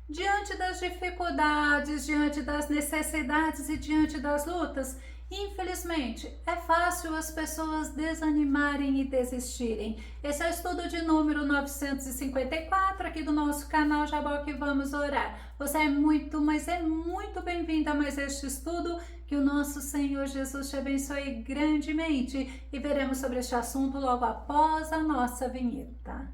Diante das dificuldades, diante das necessidades e diante das lutas, infelizmente, é fácil as pessoas desanimarem e desistirem. Esse é o estudo de número 954 aqui do nosso canal Jaboque Vamos Orar. Você é muito, mas é muito bem-vindo a mais este estudo. Que o nosso Senhor Jesus te abençoe grandemente e veremos sobre este assunto logo após a nossa vinheta.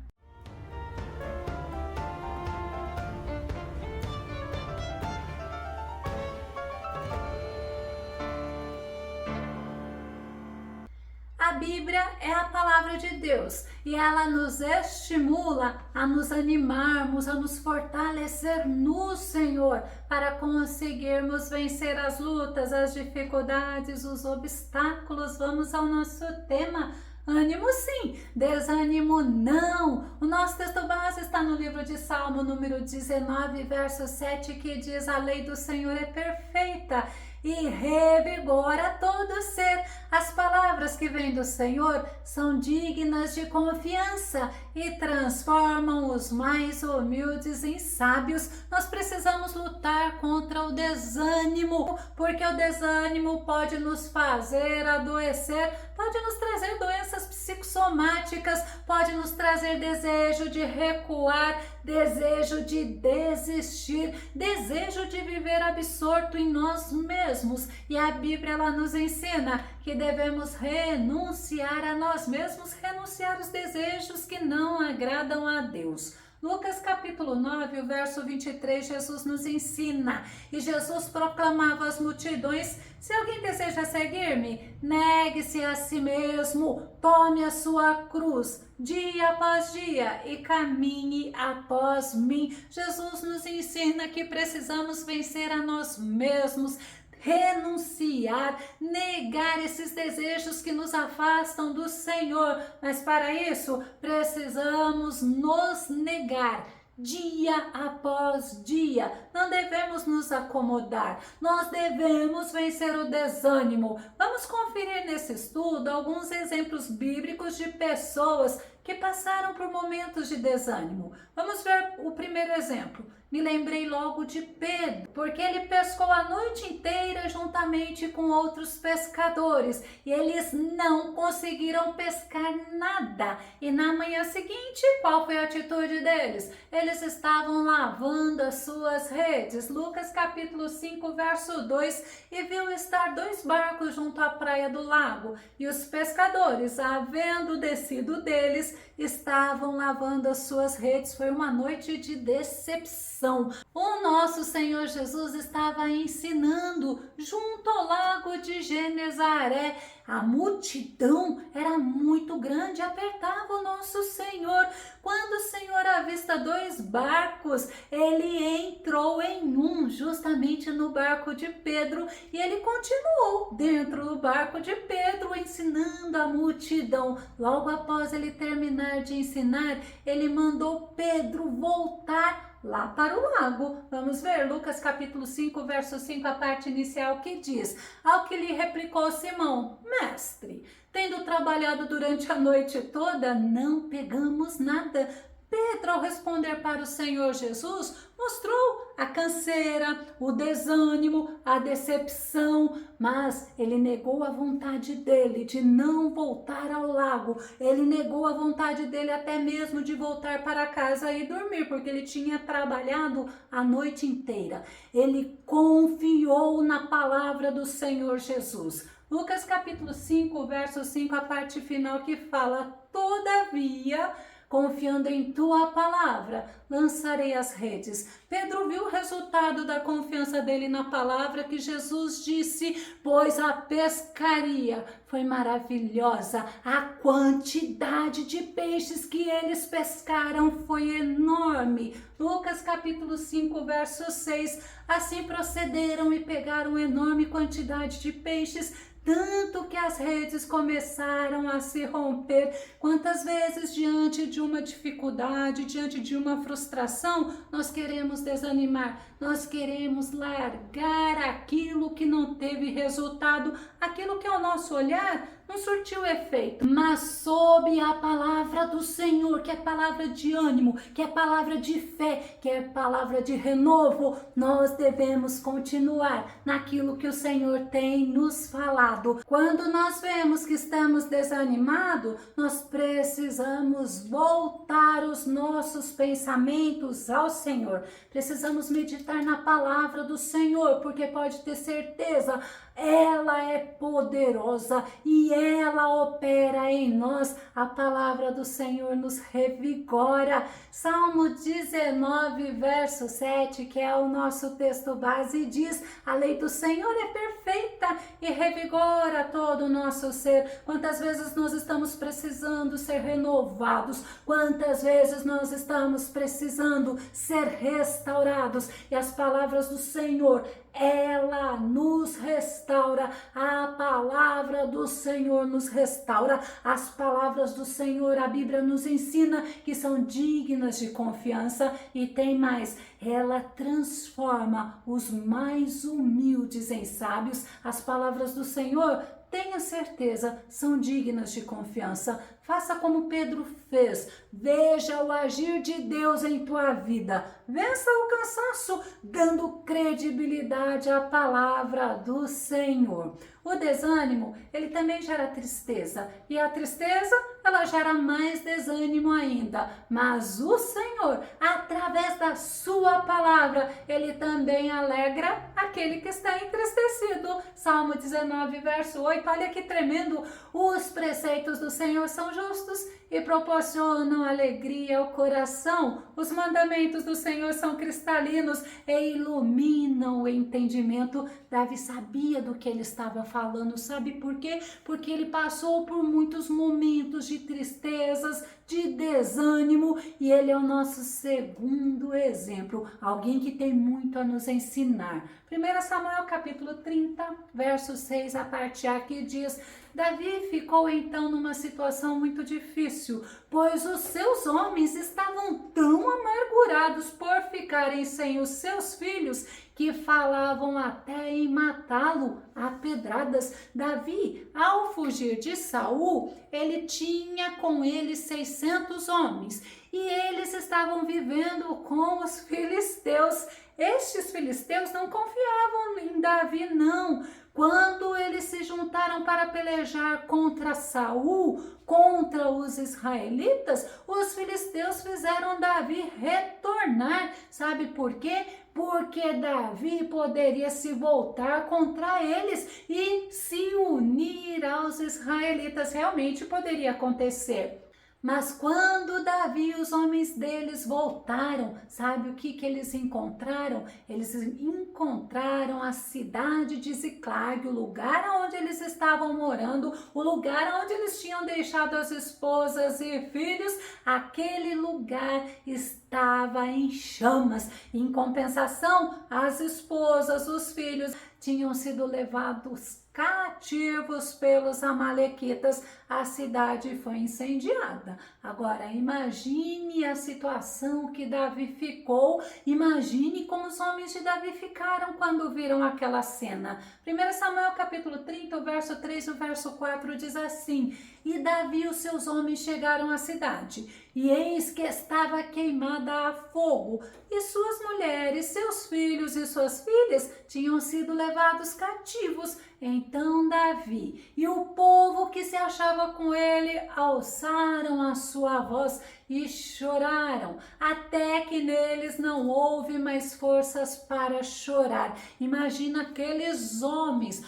A Bíblia é a palavra de Deus e ela nos estimula a nos animarmos, a nos fortalecer no Senhor para conseguirmos vencer as lutas, as dificuldades, os obstáculos. Vamos ao nosso tema. Ânimo sim, desânimo não. O nosso texto base está no livro de Salmo número 19, verso 7, que diz: a lei do Senhor é perfeita e revigora todo ser. As palavras que vêm do Senhor são dignas de confiança e transformam os mais humildes em sábios. Nós precisamos lutar contra o desânimo, porque o desânimo pode nos fazer adoecer, pode nos trazer doenças psicossomáticas, pode nos trazer desejo de recuar, desejo de desistir, desejo de viver absorto em nós mesmos. E a Bíblia ela nos ensina que devemos renunciar a nós mesmos, renunciar os desejos que não agradam a Deus. Lucas capítulo 9, o verso 23, Jesus nos ensina, e Jesus proclamava às multidões: se alguém deseja seguir-me, negue-se a si mesmo, tome a sua cruz, dia após dia, e caminhe após mim. Jesus nos ensina que precisamos vencer a nós mesmos, renunciar, negar esses desejos que nos afastam do Senhor, mas para isso precisamos nos negar dia após dia. Não devemos nos acomodar, nós devemos vencer o desânimo. Vamos conferir nesse estudo alguns exemplos bíblicos de pessoas que passaram por momentos de desânimo. Vamos ver o primeiro exemplo. Me lembrei logo de Pedro, porque ele pescou a noite inteira juntamente com outros pescadores e eles não conseguiram pescar nada. E na manhã seguinte, qual foi a atitude deles? Eles estavam lavando as suas redes. Lucas capítulo 5, verso 2, e viu estar 2 barcos junto à praia do lago, e os pescadores, havendo descido deles, estavam lavando as suas redes. Foi uma noite de decepção. O nosso Senhor Jesus estava ensinando junto ao lago de Genezaré. A multidão era muito grande, apertava o nosso Senhor. Quando o Senhor avista 2 barcos, ele entrou em um, justamente no barco de Pedro, e ele continuou dentro do barco de Pedro, ensinando a multidão. Logo após ele terminar de ensinar, ele mandou Pedro voltar lá para o lago. Vamos ver Lucas capítulo 5, verso 5, a parte inicial, que diz: ao que lhe replicou Simão: mestre, tendo trabalhado durante a noite toda, não pegamos nada. Pedro, ao responder para o Senhor Jesus, mostrou a canseira, o desânimo, a decepção, mas ele negou a vontade dele de não voltar ao lago. Ele negou a vontade dele até mesmo de voltar para casa e dormir, porque ele tinha trabalhado a noite inteira. Ele confiou na palavra do Senhor Jesus. Lucas capítulo 5, verso 5, a parte final, que fala: todavia, confiando em tua palavra, lançarei as redes. Pedro viu o resultado da confiança dele na palavra que Jesus disse, pois a pescaria foi maravilhosa. A quantidade de peixes que eles pescaram foi enorme. Lucas capítulo 5, verso 6. Assim procederam e pegaram enorme quantidade de peixes, tanto que as redes começaram a se romper. Quantas vezes, diante de uma dificuldade, diante de uma frustração, nós queremos desanimar, nós queremos largar aquilo que não teve resultado, aquilo que ao nosso olhar não surtiu efeito, mas sob a palavra do Senhor, que é palavra de ânimo, que é palavra de fé, que é palavra de renovo, nós devemos continuar naquilo que o Senhor tem nos falado. Quando nós vemos que estamos desanimados, nós precisamos voltar os nossos pensamentos ao Senhor. Precisamos meditar na palavra do Senhor, porque pode ter certeza, ela é poderosa e ela opera em nós. A palavra do Senhor nos revigora. Salmo 19, verso 7, que é o nosso texto base, diz: a lei do Senhor é perfeita e revigora todo o nosso ser. Quantas vezes nós estamos precisando ser renovados, quantas vezes nós estamos precisando ser restaurados, e as palavras do Senhor, ela nos restaura. A palavra do Senhor nos restaura. As palavras do Senhor, a Bíblia nos ensina que são dignas de confiança, e tem mais, ela transforma os mais humildes em sábios. As palavras do Senhor, tenha certeza, são dignas de confiança. Faça como Pedro fez. Veja o agir de Deus em tua vida. Vença o cansaço, dando credibilidade à palavra do Senhor. O desânimo, ele também gera tristeza. E a tristeza, ela gera mais desânimo ainda. Mas o Senhor, através da sua palavra, ele também alegra aquele que está entristecido. Salmo 19, verso 8. Olha que tremendo. Os preceitos do Senhor são justos e proporcionam alegria ao coração. Os mandamentos do Senhor são cristalinos e iluminam o entendimento. Davi sabia do que ele estava falando. Sabe por quê? Porque ele passou por muitos momentos de tristezas, de desânimo, e ele é o nosso segundo exemplo, alguém que tem muito a nos ensinar. 1 Samuel capítulo 30, verso 6, a parte A, que diz: Davi ficou então numa situação muito difícil, pois os seus homens estavam tão amargurados por ficarem sem os seus filhos, que falavam até em matá-lo a pedradas. Davi, ao fugir de Saul, ele tinha com ele 600 homens, e eles estavam vivendo com os filisteus. Estes filisteus não confiavam em Davi, não. Quando eles se juntaram para pelejar contra Saul, contra os israelitas, os filisteus fizeram Davi retornar. Sabe por quê? Porque Davi poderia se voltar contra eles e se unir aos israelitas. Realmente poderia acontecer. Mas quando Davi e os homens deles voltaram, sabe o que eles encontraram? Eles encontraram a cidade de Ziclag, o lugar onde eles estavam morando, o lugar onde eles tinham deixado as esposas e filhos. Aquele lugar estava em chamas. Em compensação, as esposas, os filhos tinham sido levados cativos pelos amalequitas. A cidade foi incendiada. Agora imagine a situação que Davi ficou, imagine como os homens de Davi ficaram quando viram aquela cena. 1 Samuel capítulo 30, o verso 3 e o verso 4 diz assim: E Davi e os seus homens chegaram à cidade, e eis que estava queimada a fogo, e suas mulheres, seus filhos e suas filhas tinham sido levados cativos. Então Davi e o povo que se achava com ele alçaram a sua voz e choraram, até que neles não houve mais forças para chorar. Imagina aqueles homens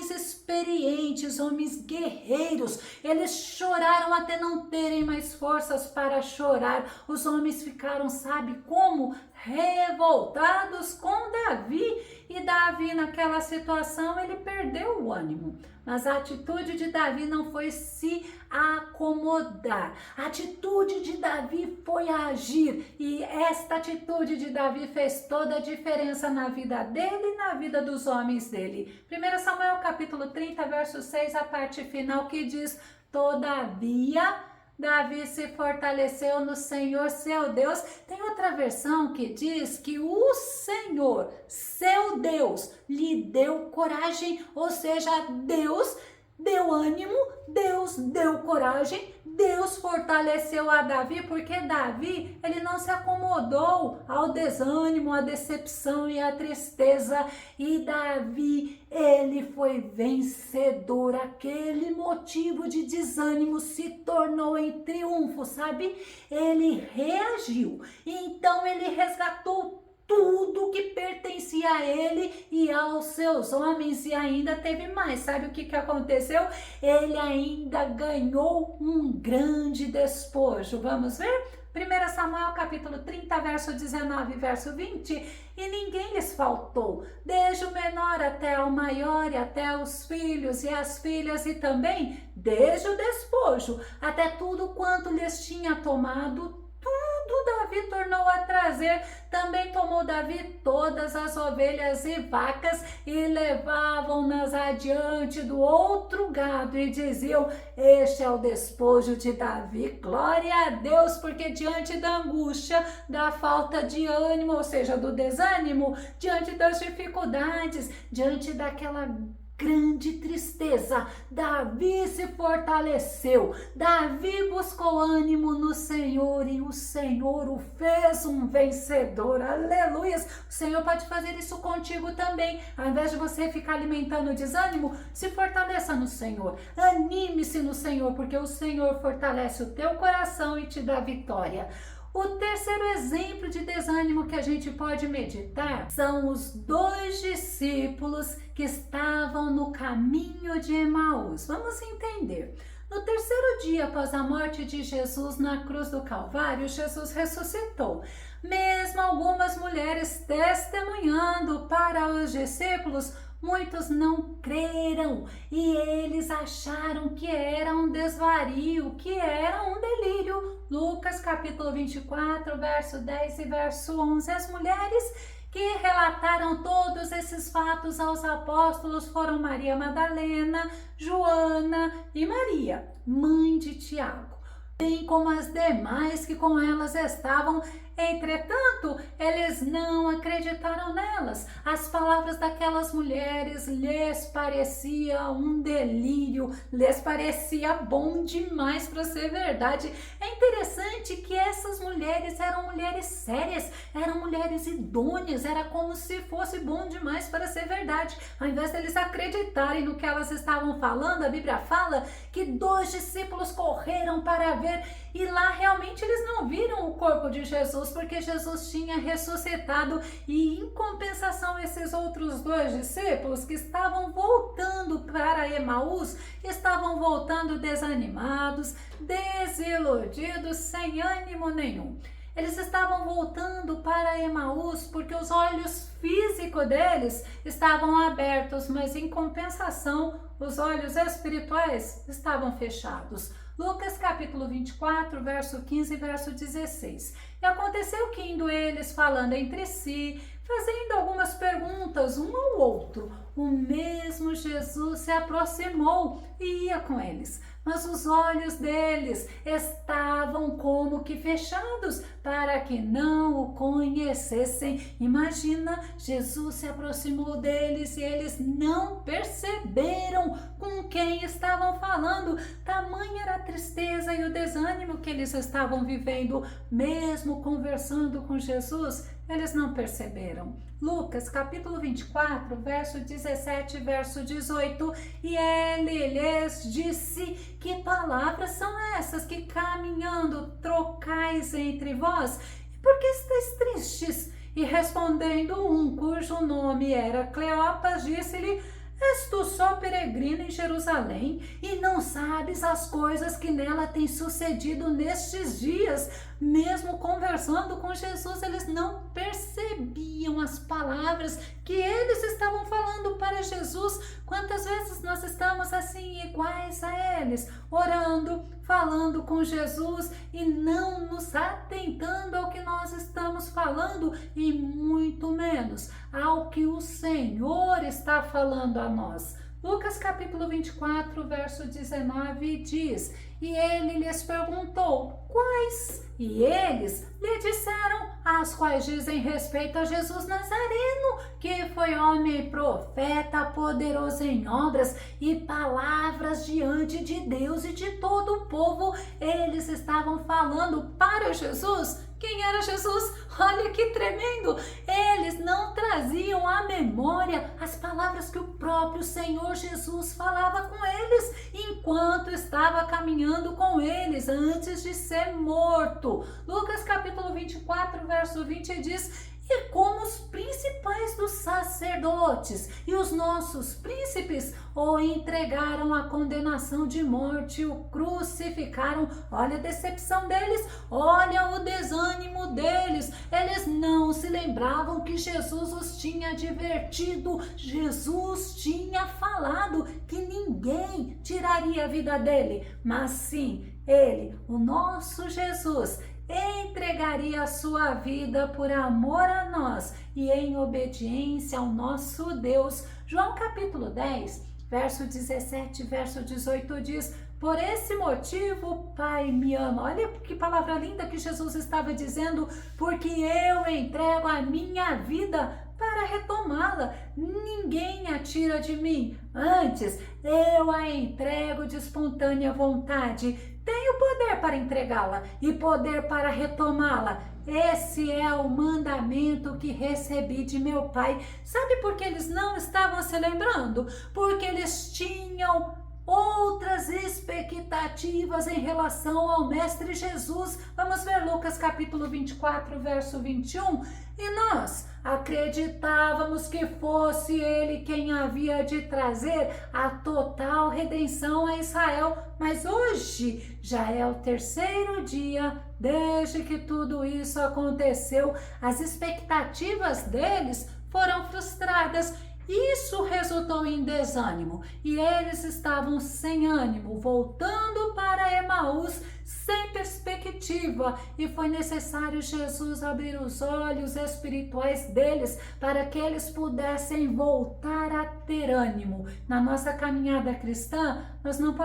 experientes, homens guerreiros, eles choraram até não terem mais forças para chorar. Os homens ficaram, sabe como? Revoltados com Davi. E Davi, naquela situação, ele perdeu o ânimo. Mas a atitude de Davi não foi se acomodar. A atitude de Davi foi agir. E esta atitude de Davi fez toda a diferença na vida dele e na vida dos homens dele. 1 Samuel capítulo 30, verso 6, a parte final, que diz: Todavia Davi se fortaleceu no Senhor, seu Deus. Tem outra versão que diz que o Senhor, seu Deus, lhe deu coragem, ou seja, Deus deu ânimo, Deus deu coragem, Deus fortaleceu a Davi, porque Davi, ele não se acomodou ao desânimo, à decepção e à tristeza. E Davi, ele foi vencedor. Aquele motivo de desânimo se tornou em triunfo, sabe? Ele reagiu. Então ele resgatou tudo que pertencia a ele e aos seus homens, e ainda teve mais. Sabe o que aconteceu? Ele ainda ganhou um grande despojo. Vamos ver? 1 Samuel capítulo 30, verso 19 e verso 20. E ninguém lhes faltou, desde o menor até o maior, e até os filhos e as filhas, e também desde o despojo até tudo quanto lhes tinha tomado, tudo Davi tornou a trazer. Também tomou Davi todas as ovelhas e vacas, e levavam-nas adiante do outro gado, e diziam: este é o despojo de Davi. Glória a Deus, porque diante da angústia, da falta de ânimo, ou seja, do desânimo, diante das dificuldades, diante daquela grande tristeza, Davi se fortaleceu, Davi buscou ânimo no Senhor, e o Senhor o fez um vencedor. Aleluias! O Senhor pode fazer isso contigo também. Ao invés de você ficar alimentando o desânimo, se fortaleça no Senhor, anime-se no Senhor, porque o Senhor fortalece o teu coração e te dá vitória. O terceiro exemplo de desânimo que a gente pode meditar são os 2 discípulos que estavam no caminho de Emaús. Vamos entender. No terceiro dia após a morte de Jesus na cruz do Calvário, Jesus ressuscitou. Mesmo algumas mulheres testemunhando para os discípulos, muitos não creram e eles acharam que era um desvario, que era um delírio. Lucas capítulo 24, verso 10 e verso 11. As mulheres que relataram todos esses fatos aos apóstolos foram Maria Madalena, Joana e Maria, mãe de Tiago, bem como as demais que com elas estavam. Entretanto, eles não acreditaram nelas. As palavras daquelas mulheres lhes parecia um delírio, lhes parecia bom demais para ser verdade. É interessante que essas mulheres eram mulheres sérias, eram mulheres idôneas, era como se fosse bom demais para ser verdade. Ao invés deles acreditarem no que elas estavam falando, a Bíblia fala que 2 discípulos correram para ver, e lá realmente eles não viram o corpo de Jesus, porque Jesus tinha ressuscitado. E em compensação, esses outros 2 discípulos que estavam voltando para Emaús, estavam voltando desanimados, desiludidos, sem ânimo nenhum. Eles estavam voltando para Emaús porque os olhos físicos deles estavam abertos, mas em compensação, os olhos espirituais estavam fechados. Lucas capítulo 24, verso 15 e verso 16. E aconteceu que, indo eles falando entre si, fazendo algumas perguntas um ao outro, o mesmo Jesus se aproximou e ia com eles. Mas os olhos deles estavam como que fechados, para que não o conhecessem. Imagina, Jesus se aproximou deles e eles não perceberam com quem estavam falando. Tamanha era a tristeza e o desânimo que eles estavam vivendo. Mesmo conversando com Jesus, eles não perceberam. Lucas capítulo 24, verso 17 e verso 18. E ele lhes disse: que palavras são essas que caminhando trocais entre vós? E por que estáis tristes? E respondendo um, cujo nome era Cleopas, disse-lhe: és tu só peregrino em Jerusalém e não sabes as coisas que nela têm sucedido nestes dias? Mesmo conversando com Jesus, eles não percebiam as palavras que eles estavam falando para Jesus. Quantas vezes nós estamos assim, iguais a eles, orando, falando com Jesus e não nos atentando ao que nós estamos falando, e muito menos ao que o Senhor está falando a nós. Lucas capítulo 24, verso 19 diz: e ele lhes perguntou, quais? E eles lhe disseram, as quais dizem respeito a Jesus Nazareno, que foi homem profeta, poderoso em obras e palavras diante de Deus e de todo o povo. Eles estavam falando para Jesus. Quem era Jesus? Olha que tremendo! Eles não traziam à memória as palavras que o próprio Senhor Jesus falava com eles, enquanto estava caminhando com eles, antes de ser morto. Lucas capítulo 24, verso 20 diz: e como os principais dos sacerdotes e os nossos príncipes o entregaram à condenação de morte, o crucificaram. Olha a decepção deles, olha o desânimo deles. Eles não se lembravam que Jesus os tinha advertido, Jesus tinha falado que ninguém tiraria a vida dele, mas sim ele, o nosso Jesus, entregaria a sua vida por amor a nós e em obediência ao nosso Deus. João capítulo 10, verso 17, verso 18 diz: por esse motivo o Pai me ama. Olha que palavra linda que Jesus estava dizendo, porque eu entrego a minha vida para retomá-la. Ninguém a tira de mim, antes eu a entrego de espontânea vontade. Tenho poder para entregá-la e poder para retomá-la. Esse é o mandamento que recebi de meu Pai. Sabe por que eles não estavam se lembrando? Porque eles tinham outras expectativas em relação ao Mestre Jesus. Vamos ver Lucas capítulo 24, verso 21. E nós acreditávamos que fosse ele quem havia de trazer a total redenção a Israel, mas hoje já é o terceiro dia desde que tudo isso aconteceu. As expectativas deles foram frustradas. Isso resultou em desânimo e eles estavam sem ânimo, voltando para Emaús sem perspectiva, e foi necessário Jesus abrir os olhos espirituais deles para que eles pudessem voltar a ter ânimo. Na nossa caminhada cristã, nós não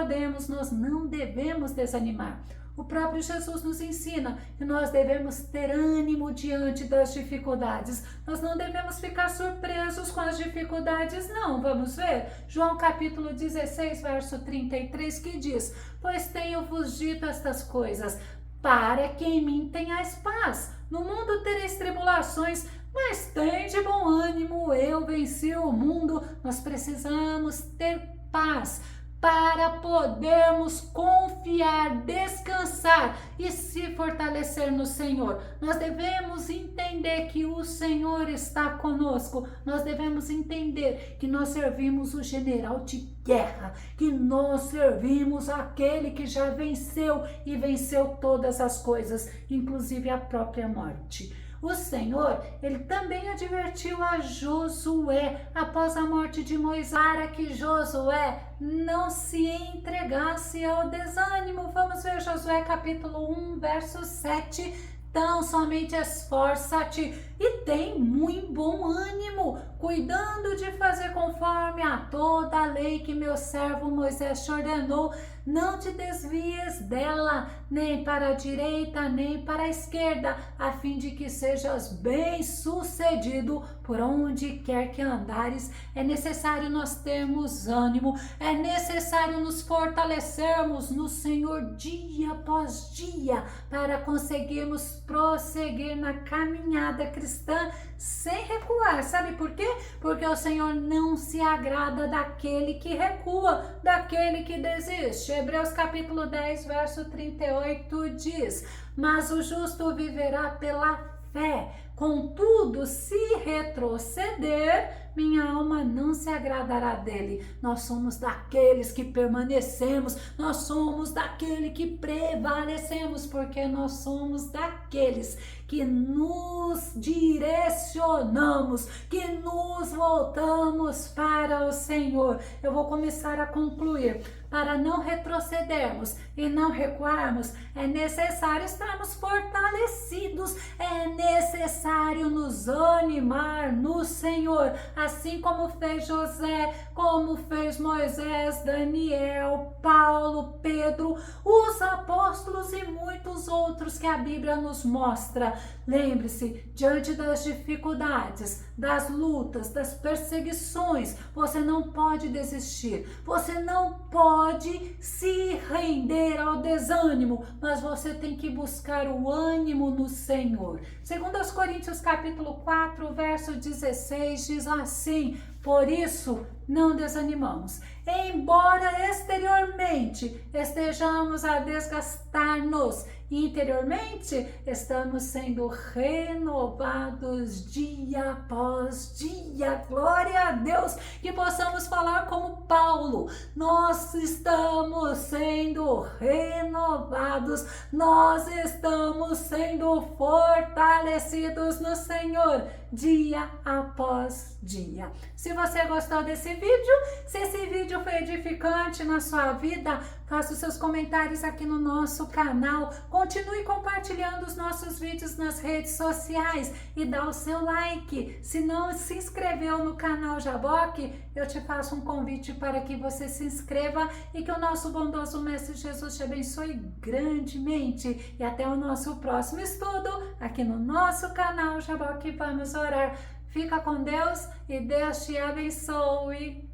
devemos desanimar. O próprio Jesus nos ensina que nós devemos ter ânimo diante das dificuldades. Nós não devemos ficar surpresos com as dificuldades, não. Vamos ver? João capítulo 16, verso 33, que diz: pois tenho-vos dito estas coisas, para que em mim tenhais paz. No mundo tereis tribulações, mas tende bom ânimo, eu venci o mundo. Nós precisamos ter paz para podermos confiar, descansar e se fortalecer no Senhor. Nós devemos entender que o Senhor está conosco. Nós devemos entender que nós servimos o general de guerra, que nós servimos aquele que já venceu e venceu todas as coisas, inclusive a própria morte. O Senhor, ele também advertiu a Josué após a morte de Moisés, para que Josué não se entregasse ao desânimo. Vamos ver Josué capítulo 1, verso 7. Então, somente esforça-te e tem muito bom ânimo, cuidando de fazer conforme a toda a lei que meu servo Moisés te ordenou. Não te desvies dela, nem para a direita, nem para a esquerda, a fim de que sejas bem-sucedido por onde quer que andares. É necessário nós termos ânimo, é necessário nos fortalecermos no Senhor dia após dia, para conseguirmos prosseguir na caminhada cristã sem recuar. Sabe por quê? Porque o Senhor não se agrada daquele que recua, daquele que desiste. Hebreus capítulo 10, verso 38 diz: mas o justo viverá pela fé. Contudo, se retroceder, minha alma não se agradará dele. Nós somos daqueles que permanecemos, nós somos daqueles que prevalecemos, porque nós somos daqueles que nos direcionamos, que nos voltamos para o Senhor. Eu vou começar a concluir. Para não retrocedermos e não recuarmos, é necessário estarmos fortalecidos, é necessário nos animar no Senhor, assim como fez José, como fez Moisés, Daniel, Paulo, Pedro, os apóstolos e muitos outros que a Bíblia nos mostra. Lembre-se, diante das dificuldades, das lutas, das perseguições, você não pode desistir, você não pode se render ao desânimo, mas você tem que buscar o ânimo no Senhor. Segundo aos Coríntios capítulo 4, verso 16, diz assim: por isso não desanimamos, embora exteriormente estejamos a desgastar-nos, interiormente estamos sendo renovados dia após dia. Glória a Deus, que possamos falar como Paulo: nós estamos sendo renovados, nós estamos sendo fortalecidos no Senhor dia após dia. Se você gostou desse vídeo, se esse vídeo foi edificante na sua vida, faça os seus comentários aqui no nosso canal, continue compartilhando os nossos vídeos nas redes sociais e dá o seu like. Se não se inscreveu no canal Jaboque, eu te faço um convite para que você se inscreva e que o nosso bondoso Mestre Jesus te abençoe grandemente. E até o nosso próximo estudo aqui no nosso canal Jaboque. Vamos orar. Fica com Deus e Deus te abençoe.